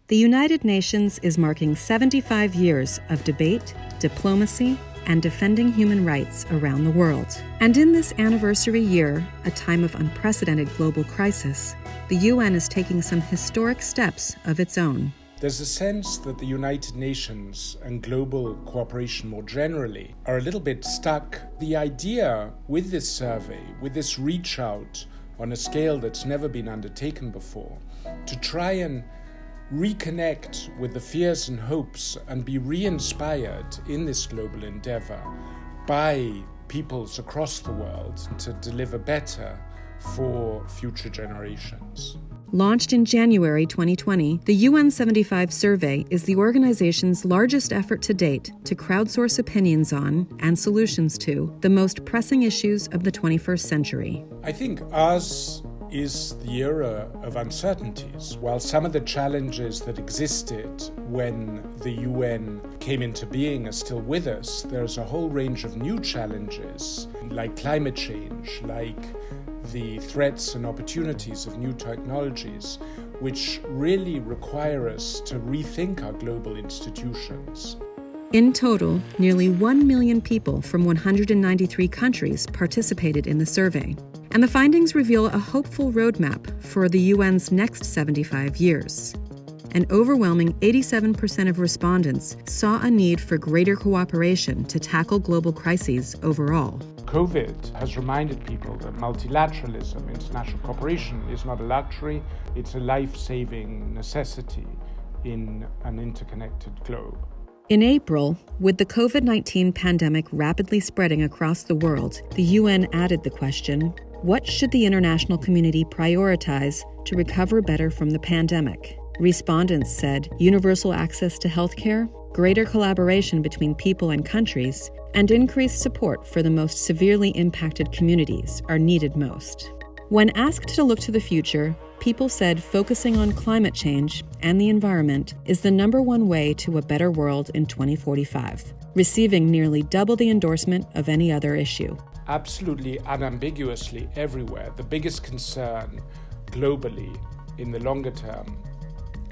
The United Nations is marking 75 years of debate, diplomacy, and defending human rights around the world. And in this anniversary year, a time of unprecedented global crisis, the UN is taking some historic steps of its own. There's a sense that the United Nations and global cooperation more generally are a little bit stuck. The idea with this survey, with this reach out on a scale that's never been undertaken before, to try and reconnect with the fears and hopes and be re-inspired in this global endeavor by peoples across the world to deliver better for future generations. Launched in January 2020, the UN75 survey is the organization's largest effort to date to crowdsource opinions on and solutions to the most pressing issues of the 21st century. I think ours is the era of uncertainties. While some of the challenges that existed when the UN came into being are still with us, there's a whole range of new challenges, like climate change, like the threats and opportunities of new technologies, which really require us to rethink our global institutions. In total, nearly 1 million people from 193 countries participated in the survey. And the findings reveal a hopeful roadmap for the UN's next 75 years. An overwhelming 87% of respondents saw a need for greater cooperation to tackle global crises overall. COVID has reminded people that multilateralism, international cooperation, is not a luxury, it's a life-saving necessity in an interconnected globe. In April, with the COVID-19 pandemic rapidly spreading across the world, the UN added the question, what should the international community prioritize to recover better from the pandemic? Respondents said universal access to healthcare, greater collaboration between people and countries, and increased support for the most severely impacted communities are needed most. When asked to look to the future, people said focusing on climate change and the environment is the number one way to a better world in 2045, receiving nearly double the endorsement of any other issue. Absolutely unambiguously everywhere, the biggest concern globally in the longer term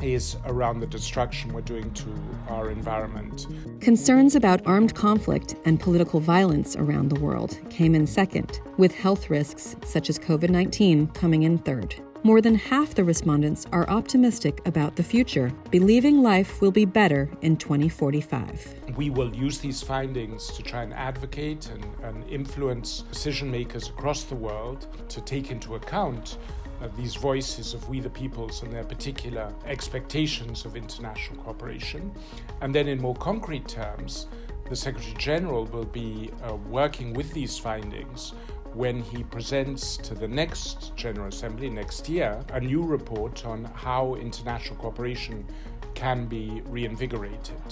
is around the destruction we're doing to our environment. Concerns about armed conflict and political violence around the world came in second, with health risks such as COVID-19 coming in third. More than half the respondents are optimistic about the future, believing life will be better in 2045. We will use these findings to try and advocate and influence decision makers across the world to take into account these voices of we the peoples and their particular expectations of international cooperation. And then in more concrete terms, the Secretary General will be working with these findings when he presents to the next General Assembly next year a new report on how international cooperation can be reinvigorated.